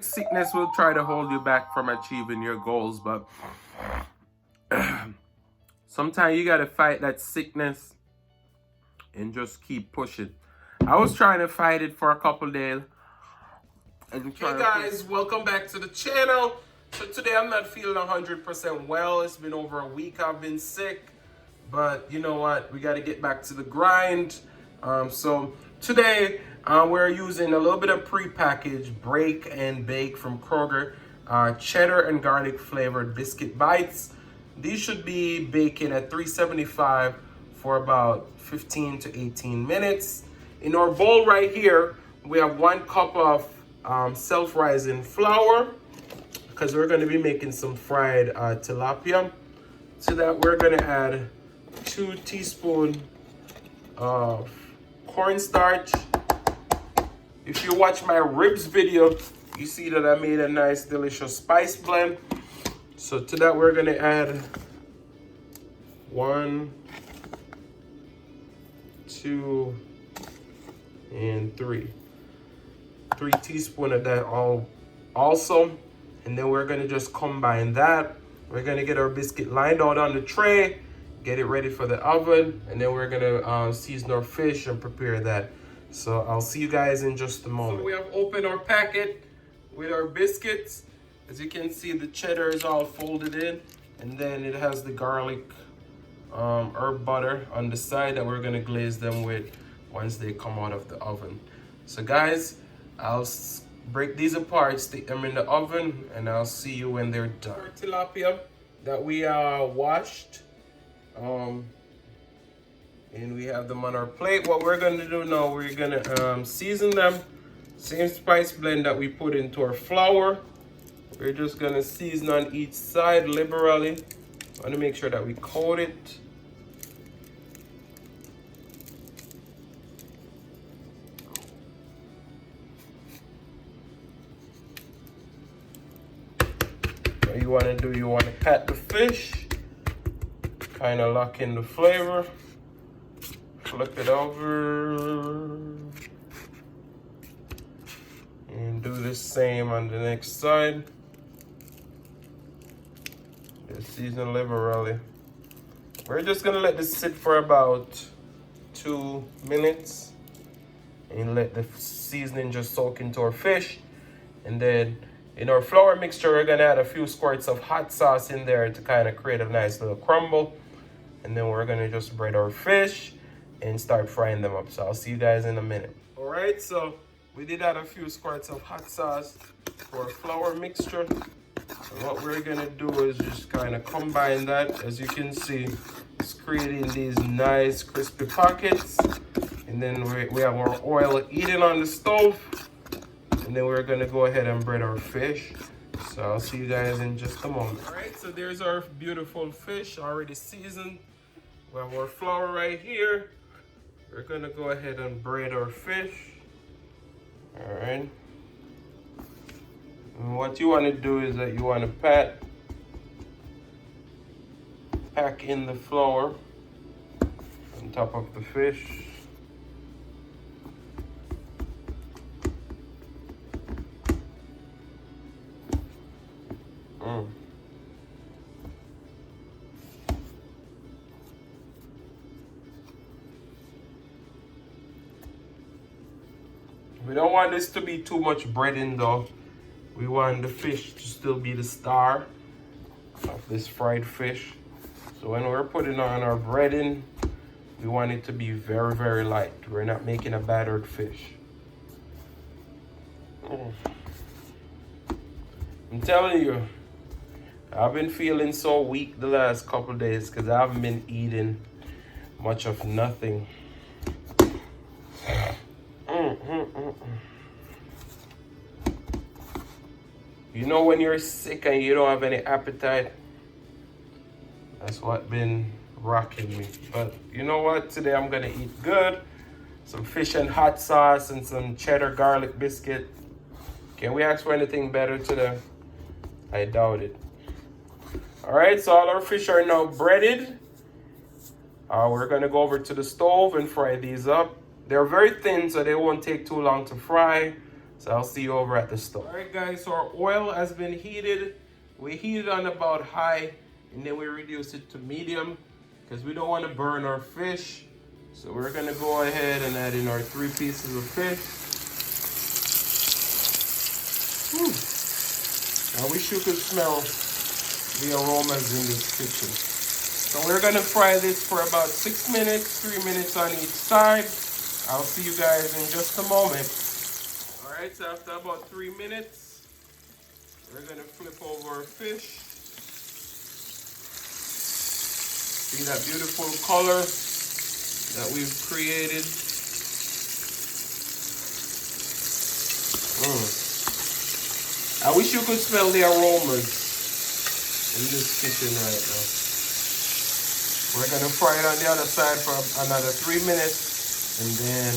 Sickness will try to hold you back from achieving your goals, but sometimes you gotta fight that sickness and just keep pushing. I was trying to fight it for a couple days. Hey guys, welcome back to the channel. So today I'm not feeling 100% well. It's been over a week I've been sick, but you know what? We got to get back to the grind. So today we're using a little bit of pre-packaged break and bake from Kroger, cheddar and garlic flavored biscuit bites. These should be baking at 375 for about 15 to 18 minutes. In our bowl right here, we have 1 cup of self-rising flour, because we're going to be making some fried tilapia. To that, we're going to add 2 teaspoons of cornstarch. If you watch my ribs video, you see that I made a nice, delicious spice blend. So to that, we're going to add 1, 2, and 3 teaspoons of that also. And then we're going to just combine that. We're going to get our biscuit lined out on the tray, get it ready for the oven, and then we're going to season our fish and prepare that. So I'll see you guys in just a moment. So we have opened our packet with our biscuits. As you can see, the cheddar is all folded in, and then it has the garlic herb butter on the side that we're going to glaze them with once they come out of the oven. So guys, I'll break these apart, stick them in the oven, and I'll see you when they're done. Our tilapia that we washed, and we have them on our plate. What we're going to do now, we're going to season them. Same spice blend that we put into our flour. We're just going to season on each side liberally. I want to make sure that we coat it. What you want to do, you want to pat the fish, kind of lock in the flavor, flip it over, and do the same on the next side. Just season liberally. We're just gonna let this sit for about 2 minutes and let the seasoning just soak into our fish. And then in our flour mixture, we're gonna add a few squirts of hot sauce in there to kind of create a nice little crumble. And then we're gonna just bread our fish and start frying them up. So I'll see you guys in a minute. All right, so we did add a few squirts of hot sauce for our flour mixture. And what we're gonna do is just kind of combine that. As you can see, it's creating these nice crispy pockets. And then we have our oil heating on the stove. And then we're gonna go ahead and bread our fish. So I'll see you guys in just a moment. All right, so there's our beautiful fish already seasoned. We have our flour right here. We're gonna go ahead and bread our fish. All right. And what you wanna do is that you wanna pack in the flour on top of the fish. We don't want this to be too much breading though. We want the fish to still be the star of this fried fish. So when we're putting on our breading, we want it to be very, very light. We're not making a battered fish. I'm telling you, I've been feeling so weak the last couple days because I haven't been eating much of nothing. You know when you're sick and you don't have any appetite? That's what been rocking me. But you know what? Today I'm gonna eat good. Some fish and hot sauce and some cheddar garlic biscuit. Can we ask for anything better today? I doubt it. All right, so all our fish are now breaded. We're gonna go over to the stove and fry these up. They're very thin, so they won't take too long to fry. So I'll see you over at the stove. All right, guys, so our oil has been heated. We heat it on about high, and then we reduce it to medium because we don't want to burn our fish. So we're gonna go ahead and add in our 3 pieces of fish. I wish you could smell the aromas in this kitchen. So we're gonna fry this for about 6 minutes, 3 minutes on each side. I'll see you guys in just a moment. All right, so after about 3 minutes, we're gonna flip over our fish. See that beautiful color that we've created. I wish you could smell the aromas in this kitchen right now. We're gonna fry it on the other side for another 3 minutes, and then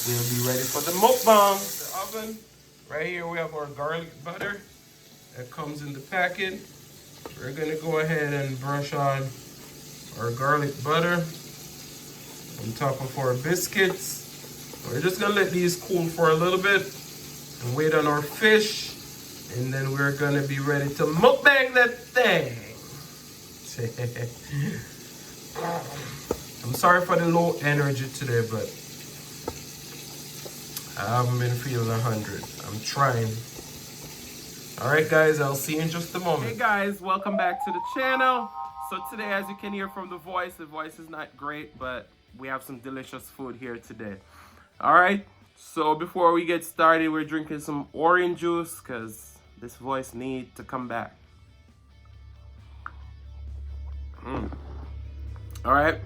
we'll be ready for the mukbang. The oven. Right here we have our garlic butter that comes in the packet. We're gonna go ahead and brush on our garlic butter on top of our biscuits. We're just gonna let these cool for a little bit and wait on our fish, and then we're gonna be ready to mukbang that thing. I'm sorry for the low energy today, but I haven't been feeling 100. I'm trying. All right, guys, I'll see you in just a moment. Hey, guys, welcome back to the channel. So today, as you can hear from the voice is not great, but we have some delicious food here today. All right, so before we get started, we're drinking some orange juice because this voice needs to come back. All right,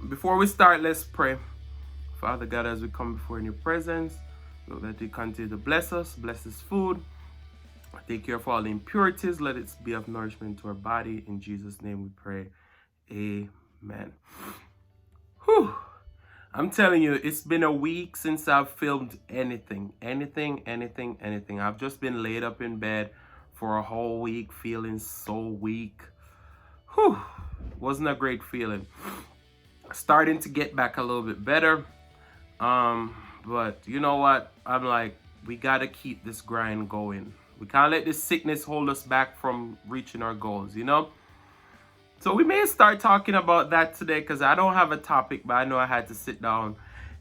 before we start, let's pray. Father God, as we come before in your presence, Lord, that you continue to bless us, bless this food. Take care of all the impurities. Let it be of nourishment to our body. In Jesus' name we pray. Amen. Whew. I'm telling you, it's been a week since I've filmed anything. I've just been laid up in bed for a whole week, feeling so weak. Whew. Wasn't a great feeling. Starting to get back a little bit better. But you know what? I'm like, we gotta keep this grind going. We can't let this sickness hold us back from reaching our goals, you know? So we may start talking about that today because I don't have a topic, but I know I had to sit down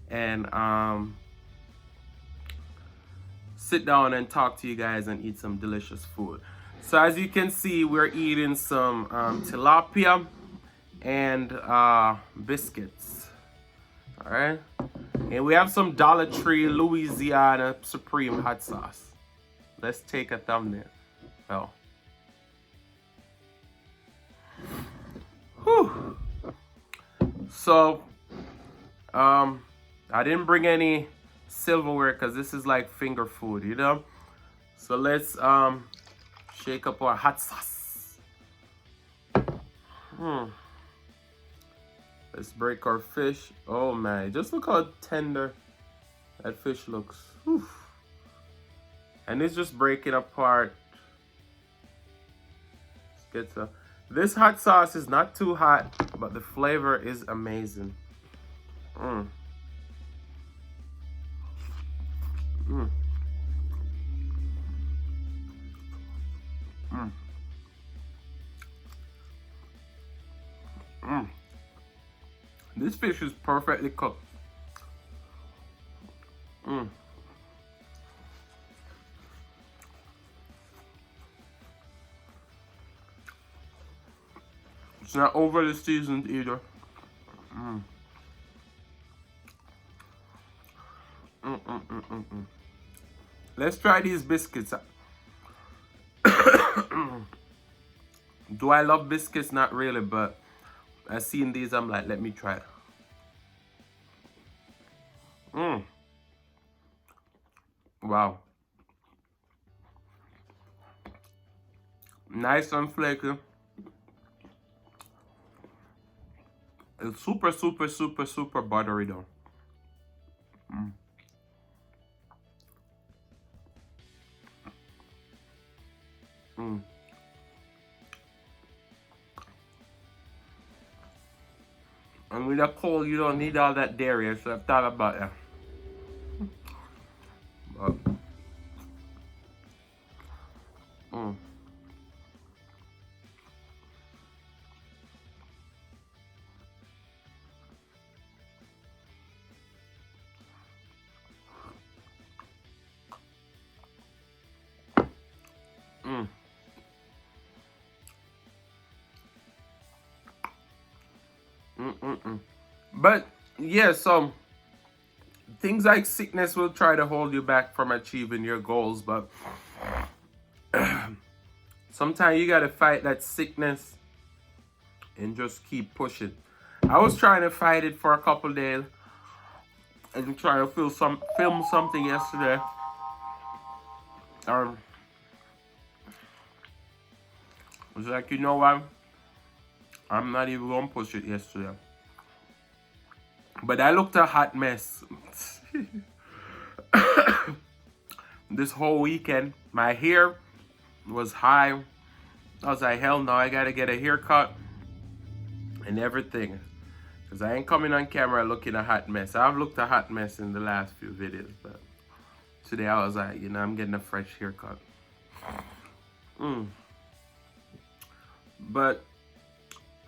and talk to you guys and eat some delicious food. So as you can see, we're eating some tilapia and biscuits. All right. And we have some Dollar Tree Louisiana Supreme hot sauce. Let's take a thumbnail. Oh. Whew. So, I didn't bring any silverware because this is like finger food, you know? So let's shake up our hot sauce. Let's break our fish. Oh man, just look how tender that fish looks. Whew. And it's just breaking apart. Let's get some. This hot sauce is not too hot, but the flavor is amazing. This fish is perfectly cooked. It's not overly seasoned either. Let's try these biscuits. Do I love biscuits? Not really, but I seen these, I'm like, let me try it. Wow. Nice and flaky. It's super, super, super, super buttery though. And with a cold, you don't need all that dairy, so I've thought about that. Mm. Mm. Mm-mm-mm. But yeah, so things like sickness will try to hold you back from achieving your goals, but sometimes you gotta fight that sickness and just keep pushing. I was trying to fight it for a couple days and trying to film something yesterday. Um, I was like, you know what? I'm not even gonna push it yesterday. But I looked a hot mess. This whole weekend, my hair was high. I was like, hell no, I gotta get a haircut and everything. Because I ain't coming on camera looking a hot mess. I've looked a hot mess in the last few videos, but today I was like, you know, I'm getting a fresh haircut. But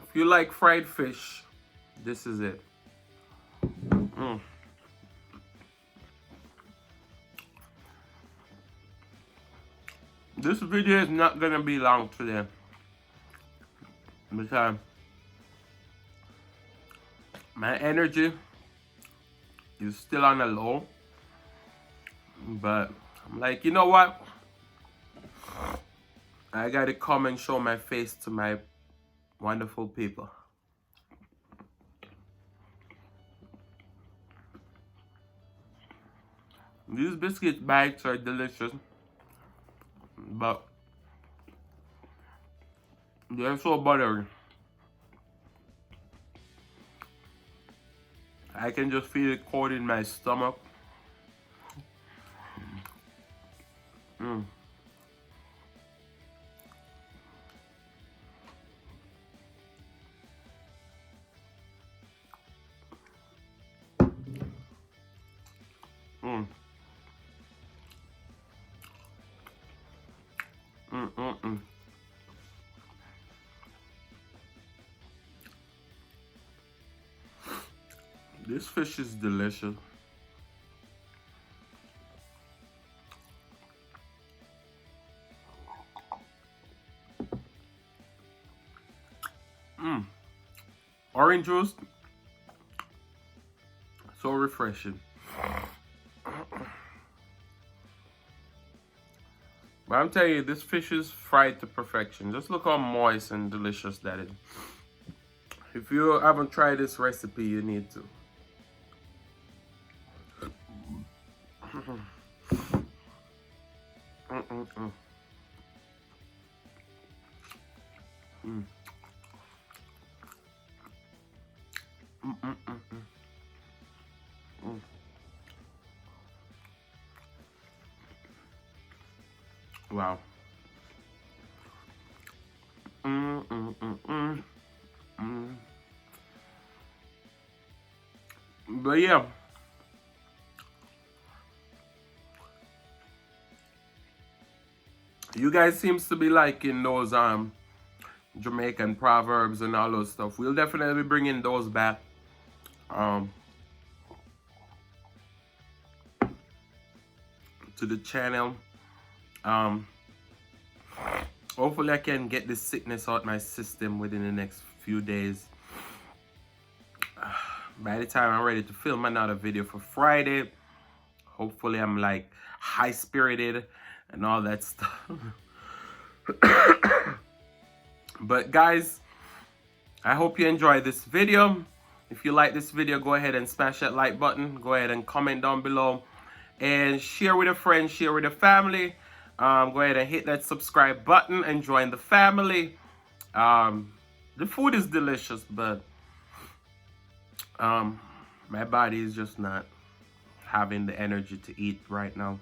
if you like fried fish, this is it. This video is not gonna be long today because my energy is still on a low. But I'm like, you know what? I gotta come and show my face to my wonderful people. These biscuit bites are delicious, but they're so buttery. I can just feel it coating my stomach. Mm. Mm. Mm-mm-mm. This fish is delicious. Orange juice, so refreshing. But I'm telling you, this fish is fried to perfection. Just look how moist and delicious that is. If you haven't tried this recipe, you need to. Mm-mm-mm. Mm. Mm-mm-mm-mm. Mm. Wow. Mm-mm-mm-mm. Mm. But yeah. You guys seems to be liking those Jamaican proverbs and all those stuff. We'll definitely be bringing those back. To the channel. Hopefully I can get this sickness out my system within the next few days. By the time I'm ready to film another video for Friday, hopefully I'm like high spirited and all that stuff. But guys, I hope you enjoyed this video. If you like this video, go ahead and smash that like button. Go ahead and comment down below. And share with a friend, share with a family. Go ahead and hit that subscribe button and join the family. The food is delicious, but my body is just not having the energy to eat right now.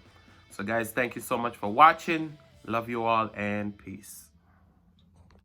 So guys, thank you so much for watching. Love you all and peace.